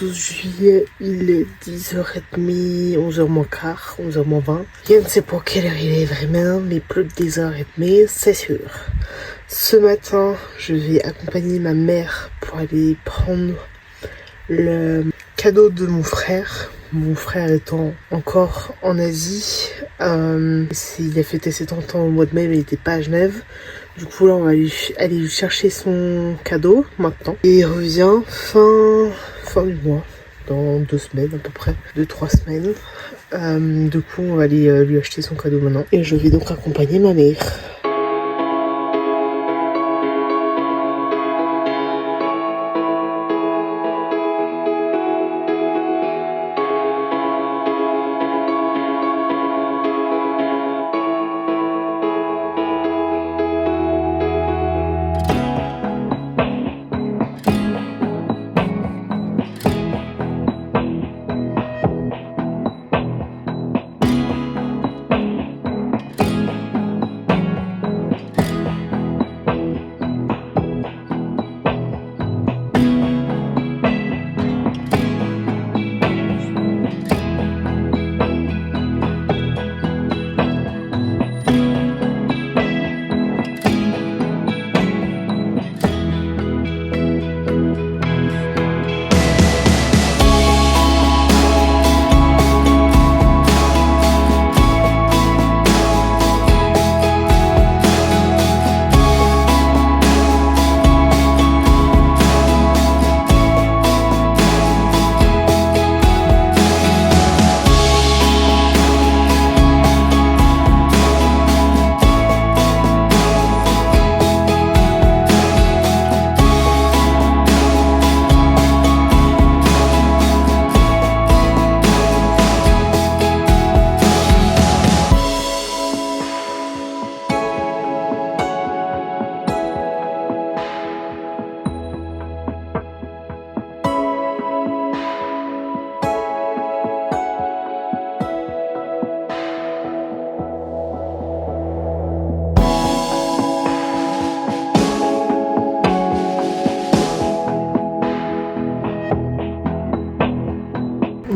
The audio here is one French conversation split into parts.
12 juillet, il est 10h30, 11h moins quart, 11h moins 20. Je ne sais pas quelle heure il est vraiment, mais plus de 10h30, c'est sûr. Ce matin, je vais accompagner ma mère pour aller prendre le cadeau de mon frère. Mon frère étant encore en Asie, il a fêté ses 30 ans au mois de mai, mais il n'était pas à Genève. Du coup, là, on va aller lui chercher son cadeau maintenant. Et il revient fin du mois, dans 2 semaines à peu près, 2-3 semaines. Du coup, on va aller lui acheter son cadeau maintenant. Et je vais donc accompagner ma mère.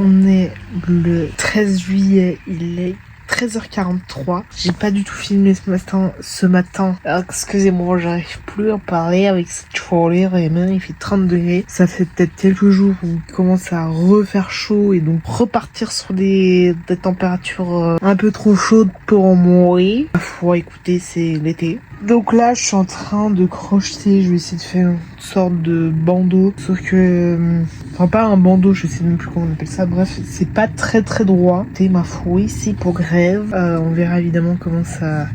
On est le 13 juillet, il est 13h43. J'ai pas du tout filmé ce matin. Alors, excusez-moi, j'arrive plus à en parler avec cette chaleur et même il fait 30 degrés. Ça fait peut-être quelques jours où il commence à refaire chaud et donc repartir sur des températures un peu trop chaudes pour en mourir. Faut écouter, c'est l'été. Donc là, je suis en train de crocheter. Je vais essayer de faire une sorte de bandeau. Sauf que... Enfin, pas un bandeau, je sais même plus comment on appelle ça. Bref, c'est pas très droit. Et ma foi, c'est pour grève. On verra évidemment comment ça...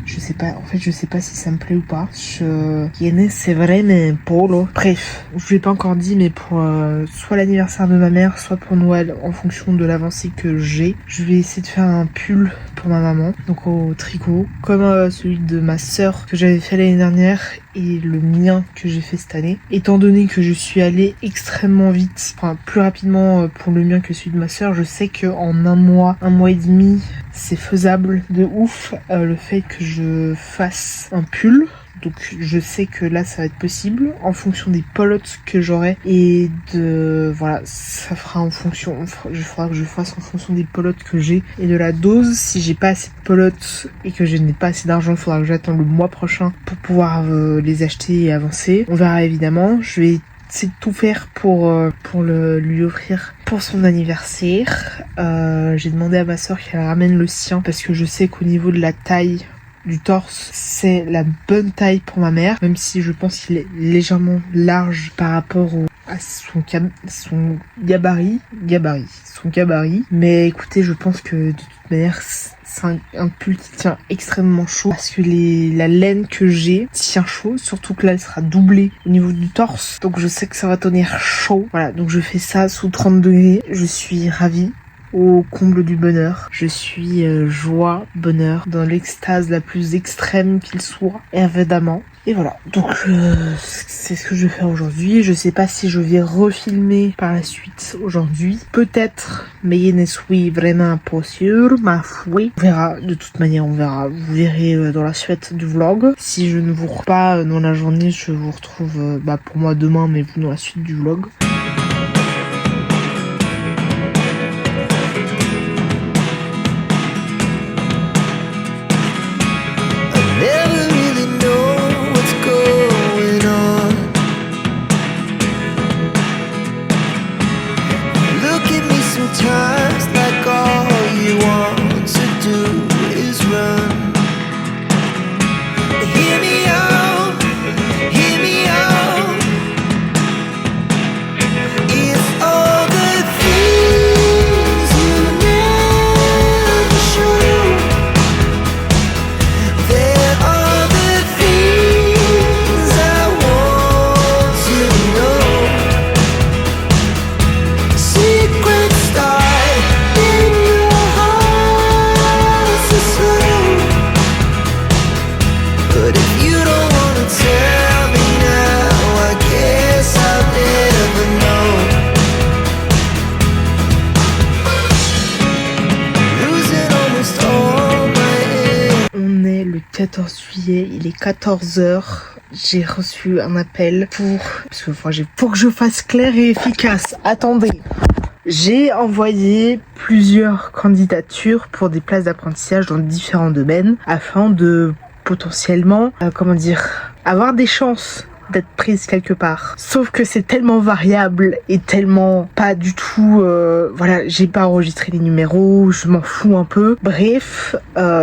Je sais pas, en fait, je sais pas si ça me plaît ou pas. C'est vrai, mais polo. Bref, je l'ai pas encore dit, mais pour soit l'anniversaire de ma mère, soit pour Noël, en fonction de l'avancée que j'ai, je vais essayer de faire un pull pour ma maman, donc au tricot, comme celui de ma sœur que j'avais fait l'année dernière et le mien que j'ai fait cette année. Étant donné que je suis allée extrêmement vite, enfin plus rapidement pour le mien que celui de ma sœur, je sais que en un mois et demi, c'est faisable de ouf le fait que je fasse un pull. Donc je sais que là ça va être possible en fonction des pelotes que j'aurai et de voilà, ça fera en fonction, il faudra que je fasse en fonction des pelotes que j'ai et de la dose. Si j'ai pas assez de pelotes et que je n'ai pas assez d'argent, il faudra que j'attende le mois prochain pour pouvoir les acheter et avancer. On verra évidemment. Je vais essayer de tout faire pour lui offrir pour son anniversaire. J'ai demandé à ma soeur qu'elle ramène le sien parce que je sais qu'au niveau de la taille du torse, c'est la bonne taille pour ma mère, même si je pense qu'il est légèrement large par rapport à son gabarit. Mais écoutez, je pense que de toute manière, c'est un pull qui tient extrêmement chaud parce que la laine que j'ai tient chaud, surtout que là elle sera doublée au niveau du torse, donc je sais que ça va tenir chaud. Voilà, donc je fais ça sous 30 degrés. Je suis ravie, au comble du bonheur. Je suis joie, bonheur, dans l'extase la plus extrême qu'il soit, évidemment. Et voilà, donc c'est ce que je vais faire aujourd'hui. Je sais pas si je vais refilmer par la suite aujourd'hui. Peut-être, mais je ne suis vraiment pas sûre, ma foi. On verra, de toute manière, on verra. Vous verrez dans la suite du vlog. Si je ne vous retrouve pas dans la journée, je vous retrouve pour moi demain, mais vous dans la suite du vlog. 14 juillet, il est 14h. J'ai reçu un appel pour que je fasse clair et efficace. Attendez. J'ai envoyé plusieurs candidatures pour des places d'apprentissage dans différents domaines afin de potentiellement, avoir des chances d'être prise quelque part. Sauf que c'est tellement variable et tellement pas du tout... j'ai pas enregistré les numéros, je m'en fous un peu. Bref,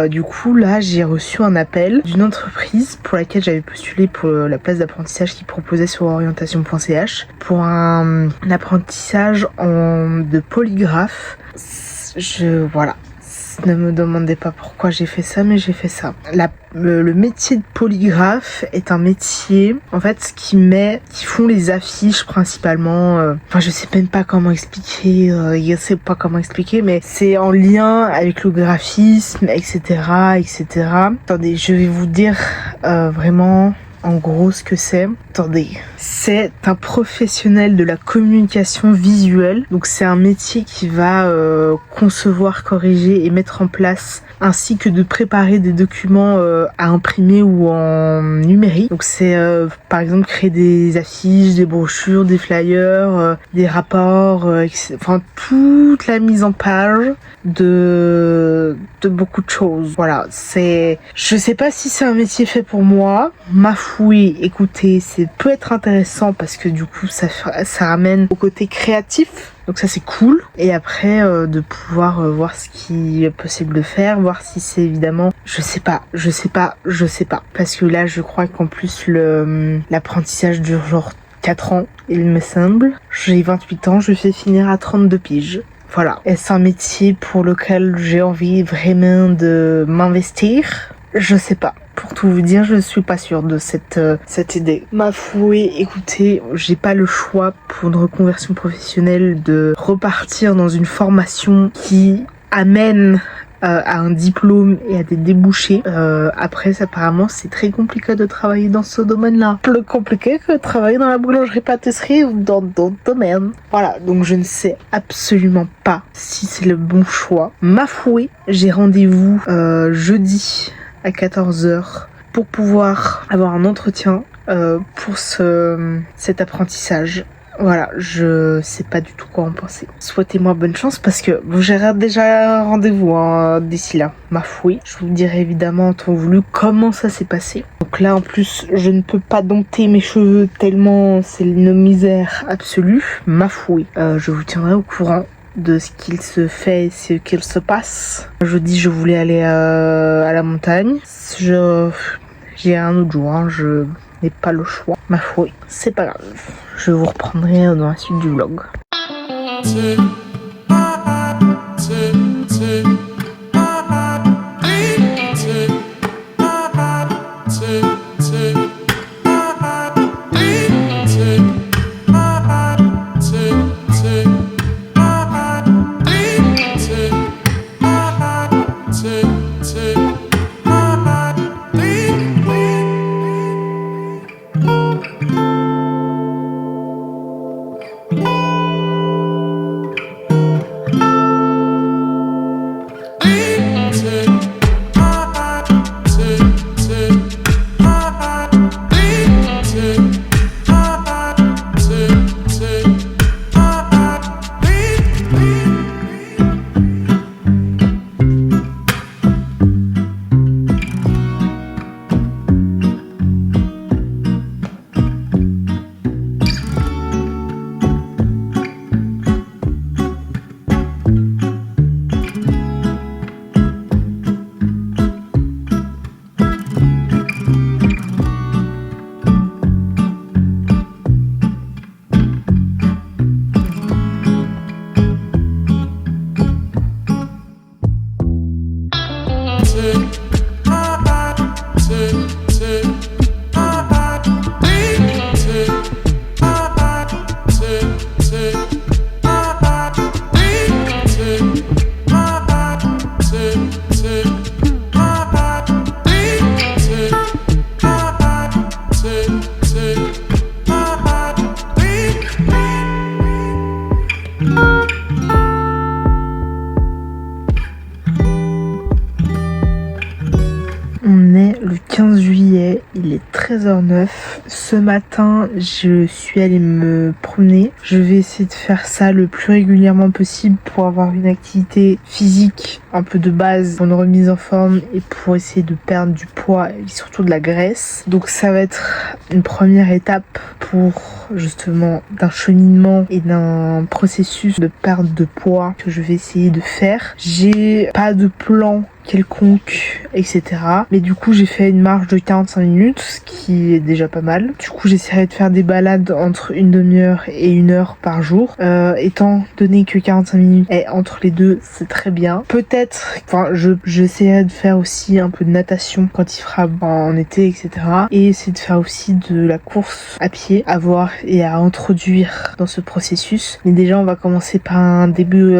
du coup, là, j'ai reçu un appel d'une entreprise pour laquelle j'avais postulé pour la place d'apprentissage qu'ils proposaient sur orientation.ch pour un apprentissage de polygraphe. Voilà. Ne me demandez pas pourquoi j'ai fait ça, mais j'ai fait ça. Le métier de polygraphe est un métier, en fait, qui font les affiches principalement. Je sais même pas comment expliquer. Je sais pas comment expliquer, mais c'est en lien avec le graphisme, etc., etc. Attendez, je vais vous dire vraiment. En gros, ce que c'est, c'est un professionnel de la communication visuelle. Donc, c'est un métier qui va concevoir, corriger et mettre en place, ainsi que de préparer des documents à imprimer ou en numérique. Donc, c'est par exemple créer des affiches, des brochures, des flyers, des rapports, enfin toute la mise en page de beaucoup de choses. Voilà, je sais pas si c'est un métier fait pour moi. Ma fouille, écoutez, peut être intéressant parce que du coup ça ramène au côté créatif. Donc ça c'est cool. Et après de pouvoir voir ce qui est possible de faire, voir si c'est évidemment, je sais pas. Parce que là je crois qu'en plus l'apprentissage dure genre 4 ans, il me semble. J'ai 28 ans, je vais finir à 32 piges. Voilà. Est-ce un métier pour lequel j'ai envie vraiment de m'investir? Je sais pas. Pour tout vous dire, je suis pas sûre de cette idée. Ma fouille, écoutez, j'ai pas le choix pour une reconversion professionnelle de repartir dans une formation qui amène à un diplôme et à des débouchés. Après, apparemment, c'est très compliqué de travailler dans ce domaine-là. Plus compliqué que de travailler dans la boulangerie-pâtisserie ou dans d'autres domaines. Voilà, donc je ne sais absolument pas si c'est le bon choix. Ma fouille, j'ai rendez-vous jeudi à 14h pour pouvoir avoir un entretien pour cet apprentissage. Voilà, je sais pas du tout quoi en penser. Souhaitez-moi bonne chance parce que j'ai déjà rendez-vous d'ici là, ma fouille. Je vous dirai évidemment en temps voulu comment ça s'est passé. Donc là en plus, je ne peux pas dompter mes cheveux tellement c'est une misère absolue. Ma fouille, je vous tiendrai au courant de ce qu'il se fait et ce qu'il se passe. Jeudi, je voulais aller à la montagne. J'ai un autre jour, je n'ai pas le choix. Ma foi, c'est pas grave. Je vous reprendrai dans la suite du vlog. On est le 13h09. Ce matin, je suis allée me promener. Je vais essayer de faire ça le plus régulièrement possible pour avoir une activité physique un peu de base pour une remise en forme et pour essayer de perdre du poids et surtout de la graisse. Donc ça va être une première étape pour justement d'un cheminement et d'un processus de perte de poids que je vais essayer de faire. J'ai pas de plan quelconque, etc. Mais du coup, j'ai fait une marche de 45 minutes, ce qui est déjà pas mal. Du coup, j'essaierai de faire des balades entre une demi-heure et 1 heure par jour. Étant donné que 45 minutes est entre les deux, c'est très bien. Peut-être, j'essaierai de faire aussi un peu de natation quand il fera en été, etc. Et essayer de faire aussi de la course à pied, à voir et à introduire dans ce processus. Mais déjà, on va commencer par un début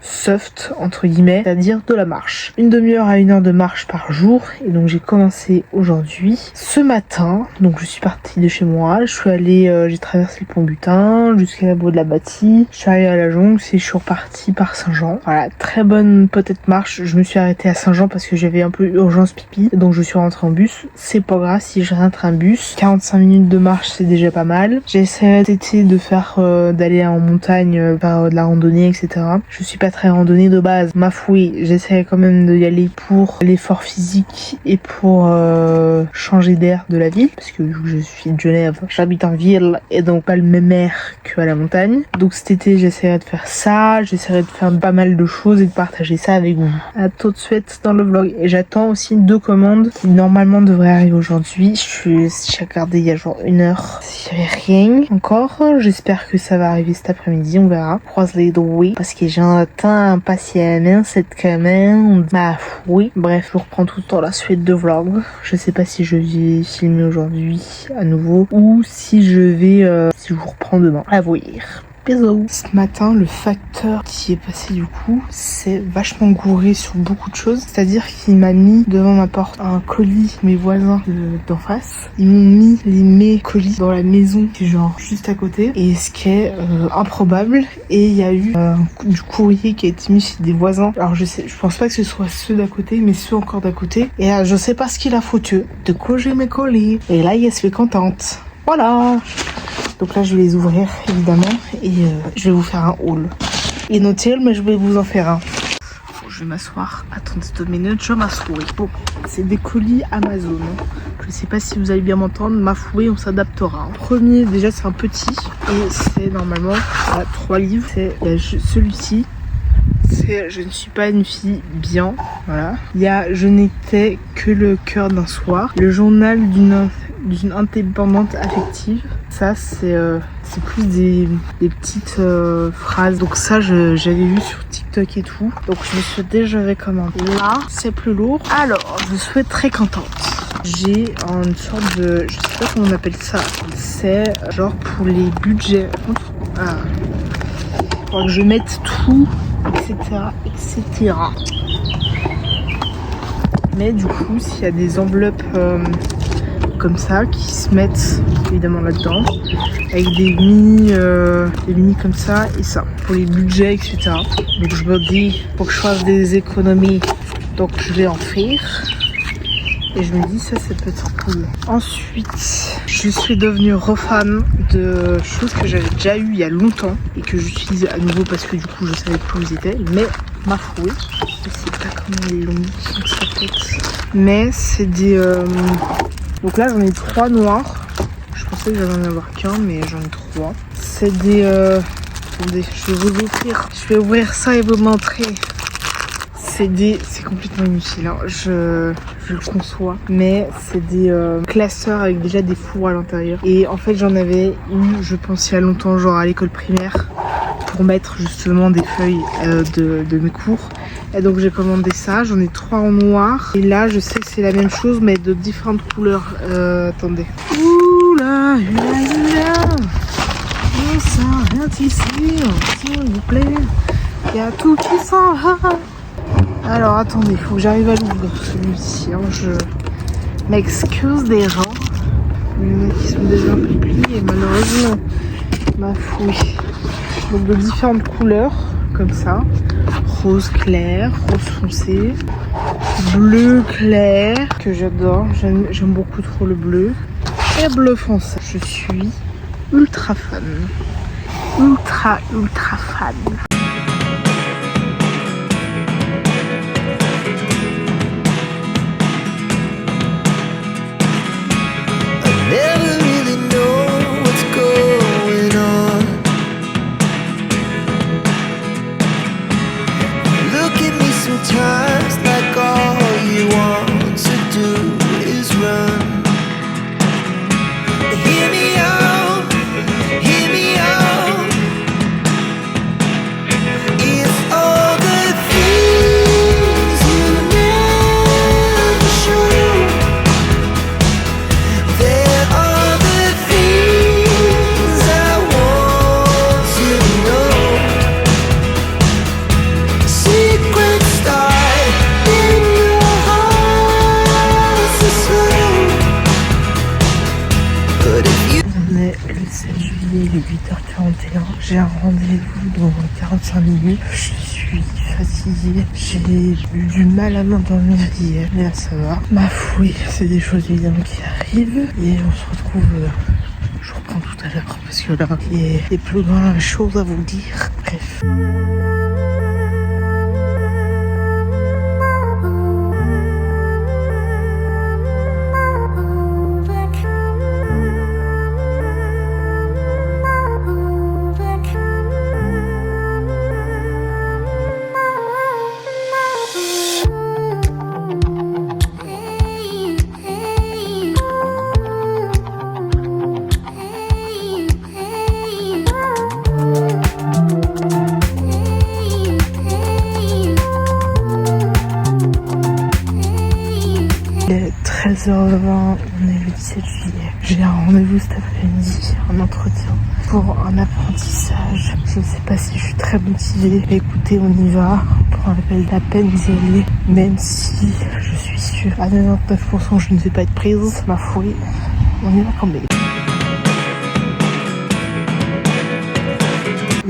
soft entre guillemets, c'est-à-dire de la marche. Une demi-heure à 1 heure de marche par jour, et donc j'ai commencé aujourd'hui. Ce matin, donc je suis partie de chez moi, je suis allée, j'ai traversé le pont Butin jusqu'à la Bois de la Bâtie, je suis allée à la Jonque et je suis repartie par Saint-Jean. Voilà, très bonne peut-être marche. Je me suis arrêtée à Saint-Jean parce que j'avais un peu urgence pipi, donc je suis rentrée en bus. C'est pas grave si je rentre en bus. 45 minutes de marche, c'est déjà pas mal. J'ai essayé cet été de faire d'aller en montagne, faire de la randonnée, etc. Je suis pas très randonnée de base, ma fouille, j'essaierai quand même d'y aller pour l'effort physique et pour changer d'air de la ville, parce que vu que je suis de Genève, j'habite en ville et donc pas le même air qu'à la montagne. Donc cet été j'essaierai de faire ça, j'essaierai de faire pas mal de choses et de partager ça avec vous. À tout de suite dans le vlog. Et j'attends aussi 2 commandes qui normalement devraient arriver aujourd'hui. J'ai regardé il y a genre 1 heure s'il y avait rien encore. J'espère que ça va arriver cet après-midi, on verra. Croise les doigts parce que j'entends impatiemment cette commande. Bah oui, bref, je reprends tout le temps la suite de vlog. Je sais pas si je vais filmer aujourd'hui à nouveau ou si je vais si je vous reprends demain. À voir. Bisous. Ce matin, le facteur qui est passé du coup, c'est vachement gouré sur beaucoup de choses. C'est-à-dire qu'il m'a mis devant ma porte un colis, mes voisins d'en face. Ils m'ont mis mes colis dans la maison qui est genre juste à côté. Et ce qui est improbable. Et il y a eu du courrier qui a été mis chez des voisins. Alors je pense pas que ce soit ceux d'à côté, mais ceux encore d'à côté. Et je sais pas ce qu'il a foutu. De quoi j'ai mes colis. Et là, il se fait contente. Voilà. Donc là, je vais les ouvrir, évidemment, et je vais vous faire un haul. Inutile, mais je vais vous en faire un. Bon, je vais m'asseoir. Attendez 2 minutes, je m'assois. Bon, c'est des colis Amazon. Je sais pas si vous allez bien m'entendre. Ma fouée, on s'adaptera. Premier, déjà, c'est un petit. Et c'est normalement 3 livres. C'est celui-ci. C'est Je ne suis pas une fille bien. Voilà. Il y a Je n'étais que le cœur d'un soir. Le journal d'une indépendante affective. Ça c'est plus des petites phrases. Donc ça j'avais vu sur TikTok et tout. Donc je me suis déjà recommandé. Là c'est plus lourd. Alors je suis très contente. J'ai une sorte de, je sais pas comment on appelle ça. C'est genre pour les budgets. Faut que je mette tout, etc. Mais du coup s'il y a des enveloppes comme ça qui se mettent évidemment là-dedans avec des mini comme ça et ça pour les budgets, etc. Donc je me dis faut que je fasse des économies, donc je vais en faire et je me dis ça peut être cool. Ensuite je suis devenue refan de choses que j'avais déjà eu il y a longtemps et que j'utilise à nouveau parce que du coup je savais plus où ils étaient, mais ma foi je sais pas comment ils l'ont mis donc ça peut-être, mais c'est des donc là j'en ai 3 noirs. Je pensais que j'allais en avoir qu'un, mais j'en ai 3. C'est des attendez, je vais vous ouvrir. Je vais ouvrir ça et vous montrer. C'est complètement inutile, hein. Je le conçois. Mais c'est des classeurs avec déjà des fours à l'intérieur. Et en fait j'en avais eu, je pense il y a longtemps, genre à l'école primaire, pour mettre justement des feuilles de mes cours. Et donc j'ai commandé ça, j'en ai 3 en noir. Et là je sais que c'est la même chose mais de différentes couleurs. Attendez. Oula, on s'arrête ici, s'il vous plaît. Il y a tout qui s'en va. Alors attendez, il faut que j'arrive à l'ouvrir celui-ci. Hein. Je m'excuse des gens. Il y en a qui sont déjà un peu pliés malheureusement. Ma fouille. Donc de différentes couleurs, comme ça. Rose clair, rose foncé, bleu clair, que j'adore. J'aime beaucoup trop le bleu. et bleu foncé. Je suis ultra fan. Ultra fan. Never really know what's going on. Look at me sometimes like all you want to do is run. Hear me out, hear me out. It's all the things you never show. There are the things I want to know. Secrets start in your heart so slow. But if you On est le 7 juillet, il est 8h41. J'ai un rendez-vous dans 45 minutes. Je suis fatiguée. J'ai eu du mal à m'endormir hier, mais là ça va. Ma fouille, c'est des choses évidemment qui arrivent. Et on se retrouve, je reprends tout à l'heure parce que là, il y a plus grand chose à vous dire. Bref. Il est 13h20, on est le 17 juillet. J'ai un rendez-vous cet après-midi, un entretien pour un apprentissage. Je ne sais pas si je suis très motivée. Écoutez, on y va. Pour un appel la peine d'y aller. Même si je suis sûre à 99% je ne vais pas être prise. Ma foi, on y va quand même.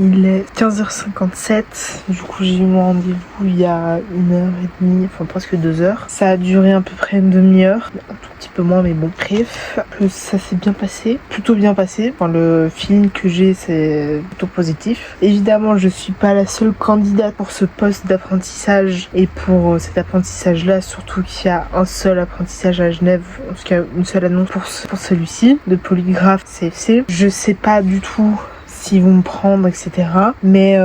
Il est 15h57, du coup j'ai eu mon rendez-vous il y a 1h30, enfin presque 2h. Ça a duré à peu près une demi-heure, un tout petit peu moins mais bon. Bref, ça s'est bien passé, plutôt bien passé. Enfin, le feeling que j'ai c'est plutôt positif. Évidemment je suis pas la seule candidate pour ce poste d'apprentissage et pour cet apprentissage là, surtout qu'il y a un seul apprentissage à Genève, en tout cas une seule annonce pour celui-ci, de polygraphe CFC. Je sais pas du tout s'ils vont me prendre, etc. Mais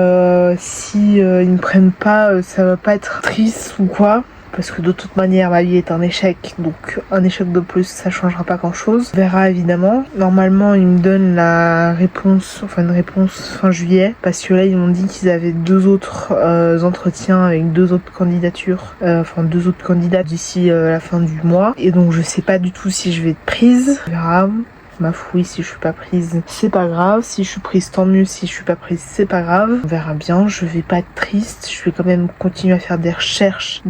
si ils me prennent pas, ça va pas être triste ou quoi. Parce que de toute manière, ma vie est un échec. Donc un échec de plus, ça changera pas grand chose. On verra évidemment. Normalement, ils me donnent la réponse, enfin une réponse fin juillet. Parce que là, ils m'ont dit qu'ils avaient 2 autres entretiens avec 2 autres candidatures. Enfin 2 autres candidats d'ici la fin du mois. Et donc je sais pas du tout si je vais être prise. On verra. Ma fouille, si je suis pas prise, c'est pas grave. Si je suis prise, tant mieux. Si je suis pas prise, c'est pas grave. On verra bien. Je vais pas être triste. Je vais quand même continuer à faire des recherches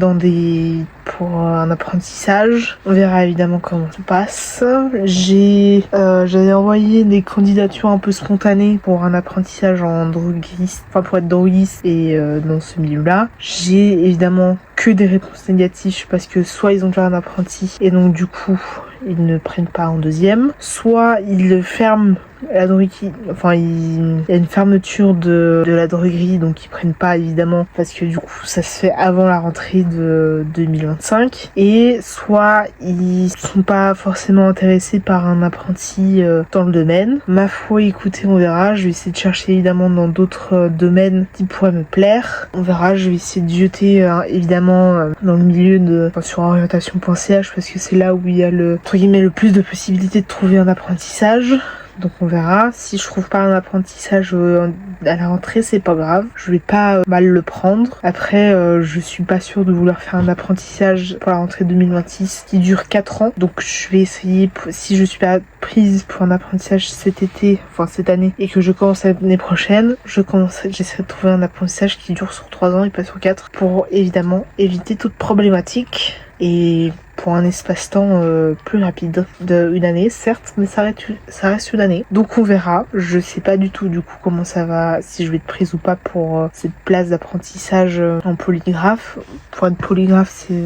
pour un apprentissage. On verra évidemment comment ça passe. J'avais envoyé des candidatures un peu spontanées pour un apprentissage en droguiste, enfin pour être droguiste et dans ce milieu-là. J'ai évidemment que des réponses négatives parce que soit ils ont déjà un apprenti et donc du coup ils ne prennent pas en deuxième, soit ils ferment la droguerie, enfin il y a une fermeture de la droguerie donc ils prennent pas évidemment parce que du coup ça se fait avant la rentrée de 2025, et soit ils sont pas forcément intéressés par un apprenti dans le domaine. Ma foi, écoutez, on verra. Je vais essayer de chercher évidemment dans d'autres domaines qui pourraient me plaire. On verra, je vais essayer de jeter évidemment dans le milieu sur orientation.ch parce que c'est là où il y a entre guillemets le plus de possibilités de trouver un apprentissage. Donc on verra. Si je trouve pas un apprentissage à la rentrée, c'est pas grave. Je vais pas mal le prendre. Après, je suis pas sûre de vouloir faire un apprentissage pour la rentrée 2026 qui dure 4 ans. Donc je vais essayer, si je suis pas prise pour un apprentissage cet été, enfin cette année, et que je commence l'année prochaine, j'essaierai de trouver un apprentissage qui dure sur 3 ans et pas sur 4 pour évidemment éviter toute problématique. Et pour un espace-temps plus rapide d'une année, certes, mais ça reste une année. Donc on verra. Je sais pas du tout du coup comment ça va, si je vais être prise ou pas pour cette place d'apprentissage en polygraphe. Pour être polygraphe, c'est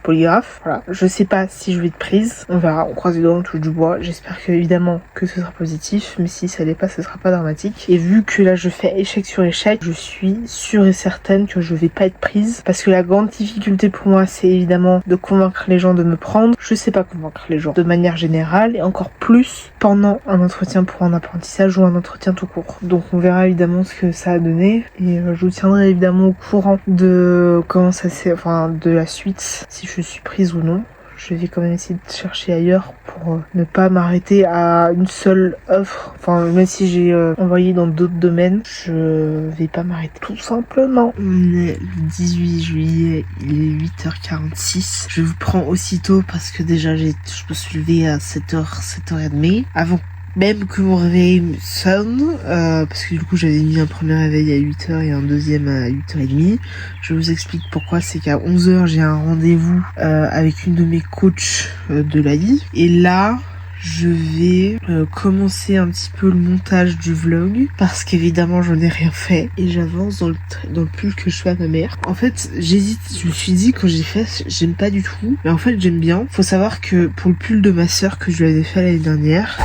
polygraphe. Voilà. Je sais pas si je vais être prise. On verra. On croise les doigts, on touche du bois. J'espère que évidemment que ce sera positif, mais si ça l'est pas, ce sera pas dramatique. Et vu que là je fais échec sur échec, je suis sûre et certaine que je vais pas être prise, parce que la grande difficulté pour moi, c'est évidemment de convaincre les gens de me prendre. Je sais pas convaincre les gens de manière générale, et encore plus pendant un entretien pour un apprentissage ou un entretien tout court. Donc on verra évidemment ce que ça a donné, et je vous tiendrai évidemment au courant de comment ça s'est, enfin de la suite, si je suis prise ou non. Je vais quand même essayer de chercher ailleurs pour ne pas m'arrêter à une seule offre. Enfin, même si j'ai envoyé dans d'autres domaines, je vais pas m'arrêter tout simplement. On est le 18 juillet, il est 8h46. Je vous prends aussitôt parce que déjà je me suis levée à 7h30. Avant même que mon réveil me sonne, parce que du coup j'avais mis un premier réveil à 8h et un deuxième à 8h30. Je vous explique pourquoi. C'est qu'à 11h j'ai un rendez-vous avec une de mes coachs de l'AI, et là je vais commencer un petit peu le montage du vlog, parce qu'évidemment j'en ai rien fait et j'avance dans le pull que je fais à ma mère. En fait j'hésite, je me suis dit quand j'ai fait, j'aime pas du tout, mais en fait j'aime bien. Faut savoir que pour le pull de ma soeur que je lui avais fait l'année dernière,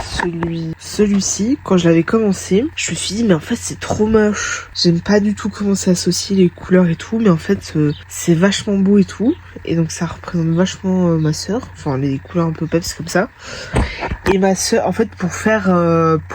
celui-ci, quand je l'avais commencé, je me suis dit mais en fait c'est trop moche, j'aime pas du tout comment c'est associé les couleurs et tout, mais en fait c'est vachement beau et tout, et donc ça représente vachement ma soeur, enfin les couleurs un peu peps comme ça. Et ma soeur, en fait, pour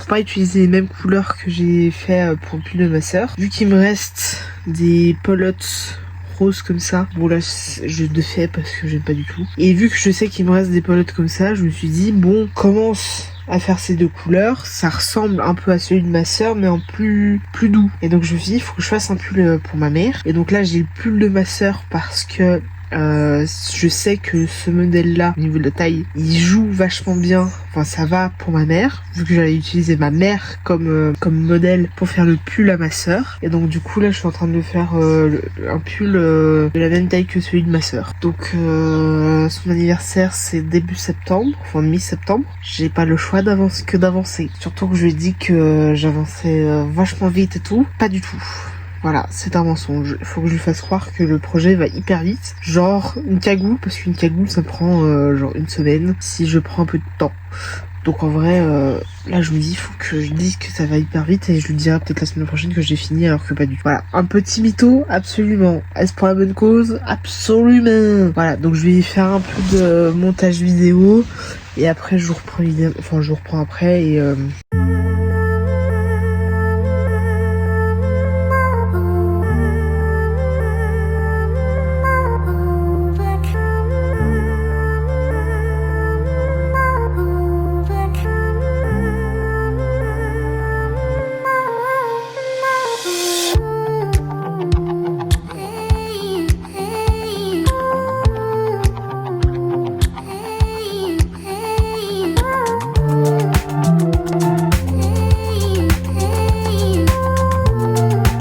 pas utiliser les mêmes couleurs que j'ai fait pour le pull de ma soeur, vu qu'il me reste des pelotes roses comme ça, bon là je le fais parce que j'aime pas du tout, et vu que je sais qu'il me reste des pelotes comme ça, je me suis dit bon, commence à faire ces deux couleurs, ça ressemble un peu à celui de ma soeur mais en plus doux. Et donc je me suis dit il faut que je fasse un pull pour ma mère, et donc là j'ai le pull de ma soeur parce que je sais que ce modèle là au niveau de la taille il joue vachement bien, enfin ça va pour ma mère, vu que j'allais utiliser ma mère comme modèle pour faire le pull à ma soeur. Et donc du coup là je suis en train de faire un pull de la même taille que celui de ma soeur. Donc son anniversaire c'est début septembre, enfin mi-septembre. J'ai pas le choix d'avancer, surtout que je lui ai dit que j'avançais vachement vite et tout. Pas du tout. Voilà, c'est un mensonge. Il faut que je lui fasse croire que le projet va hyper vite. Genre une cagoule, parce qu'une cagoule ça prend genre une semaine si je prends un peu de temps. Donc en vrai, là je me dis, il faut que je dise que ça va hyper vite, et je lui dirai peut-être la semaine prochaine que j'ai fini, alors que pas du tout. Voilà, un petit mytho, absolument. Est-ce pour la bonne cause? Absolument. Voilà, donc je vais faire un peu de montage vidéo, et après je vous reprends après, et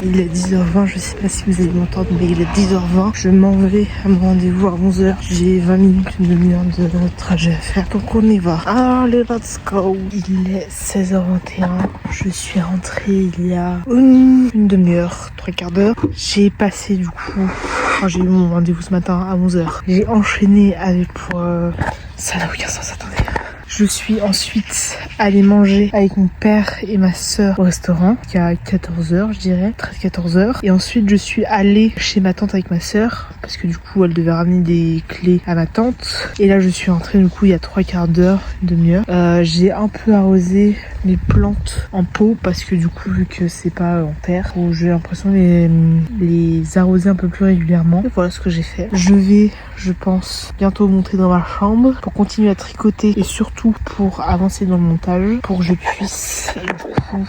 il est 10h20, je sais pas si vous allez m'entendre, mais il est 10h20. Je m'en vais à mon rendez-vous à 11h. J'ai 20 minutes, une demi-heure de trajet à faire. Donc on y va. Allez, let's go. Il est 16h21. Je suis rentrée il y a une demi-heure, 3/4 d'heure. J'ai passé du coup... Enfin, j'ai eu mon rendez-vous ce matin à 11h. J'ai enchaîné avec ça n'a aucun sens, attendez. Je suis ensuite allée manger avec mon père et ma soeur au restaurant, qui a 14h, je dirais, 13-14h. Et ensuite, je suis allée chez ma tante avec ma soeur, parce que du coup, elle devait ramener des clés à ma tante. Et là, je suis rentrée, du coup, il y a 3/4 d'heure, une demi-heure. J'ai un peu arrosé mes plantes en pot, parce que du coup, vu que c'est pas en terre, j'ai l'impression de les arroser un peu plus régulièrement. Et voilà ce que j'ai fait. Je vais, je pense, bientôt monter dans ma chambre pour continuer à tricoter, et surtout pour avancer dans le montage, pour que je puisse du coup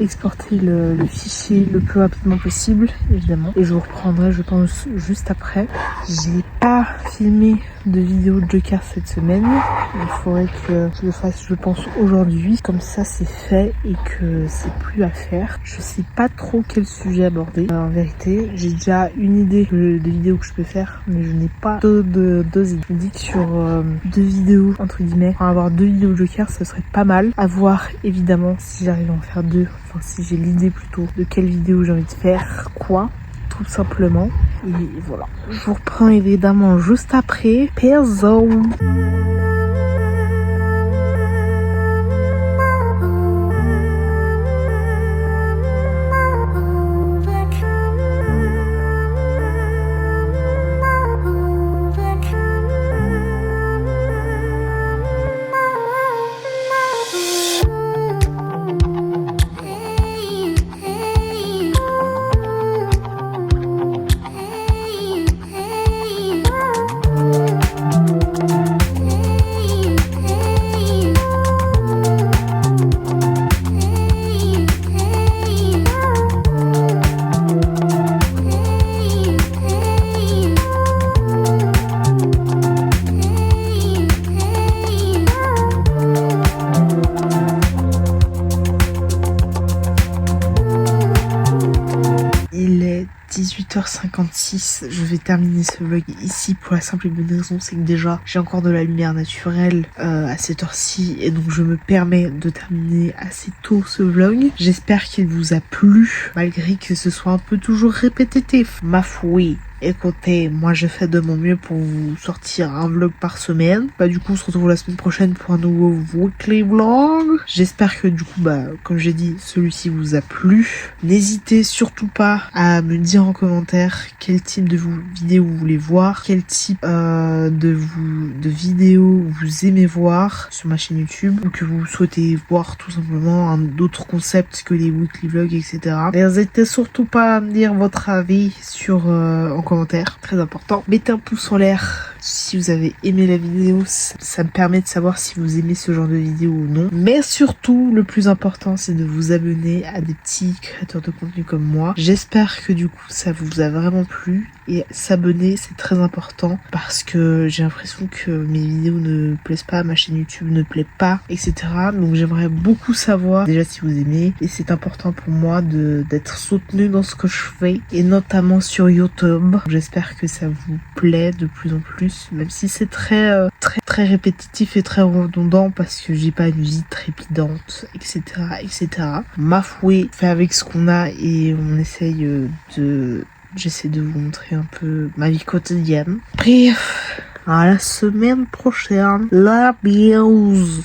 exporter le fichier le plus rapidement possible, évidemment. Et je vous reprendrai, je pense, juste après. J'ai pas filmé de vidéo de Joker cette semaine. Il faudrait que je le fasse, je pense, aujourd'hui. Comme ça, c'est fait et que c'est plus à faire. Je sais pas trop quel sujet aborder. En vérité, j'ai déjà une idée des vidéos que je peux faire, mais je n'ai pas deux idées. Je me dis que sur 2 vidéos, entre guillemets, enfin, avoir 2 vidéos Joker, ce serait pas mal. À voir, évidemment, si j'arrive à en faire 2. Enfin, si j'ai l'idée plutôt de quelle vidéo j'ai envie de faire, quoi. Tout simplement. Et voilà. Je vous reprends évidemment juste après. Perso. Il est 18h56, je vais terminer ce vlog ici pour la simple et bonne raison, c'est que déjà j'ai encore de la lumière naturelle à cette heure-ci et donc je me permets de terminer assez tôt ce vlog. J'espère qu'il vous a plu malgré que ce soit un peu toujours répétitif. Ma foi. Écoutez, moi je fais de mon mieux pour vous sortir un vlog par semaine. Bah du coup on se retrouve la semaine prochaine pour un nouveau weekly vlog. J'espère que du coup comme j'ai dit, celui-ci vous a plu. N'hésitez surtout pas à me dire en commentaire quel type de vidéo vous voulez voir, quel type de vidéos vous aimez voir sur ma chaîne YouTube ou que vous souhaitez voir tout simplement d'autres concepts que les weekly vlogs, etc. N'hésitez surtout pas à me dire votre avis sur en commentaire, très important. Mettez un pouce en l'air si vous avez aimé la vidéo, ça me permet de savoir si vous aimez ce genre de vidéo ou non. Mais surtout, le plus important, c'est de vous abonner à des petits créateurs de contenu comme moi. J'espère que du coup, ça vous a vraiment plu. Et s'abonner, c'est très important parce que j'ai l'impression que mes vidéos ne plaisent pas, ma chaîne YouTube ne plaît pas, etc. Donc j'aimerais beaucoup savoir déjà si vous aimez. Et c'est important pour moi d'être soutenu dans ce que je fais et notamment sur YouTube. J'espère que ça vous plaît de plus en plus, même si c'est très répétitif et très redondant parce que j'ai pas une vie trépidante, etc., etc. Ma foi, fait avec ce qu'on a et on essaye j'essaie de vous montrer un peu ma vie quotidienne. Bref, à la semaine prochaine. La bise.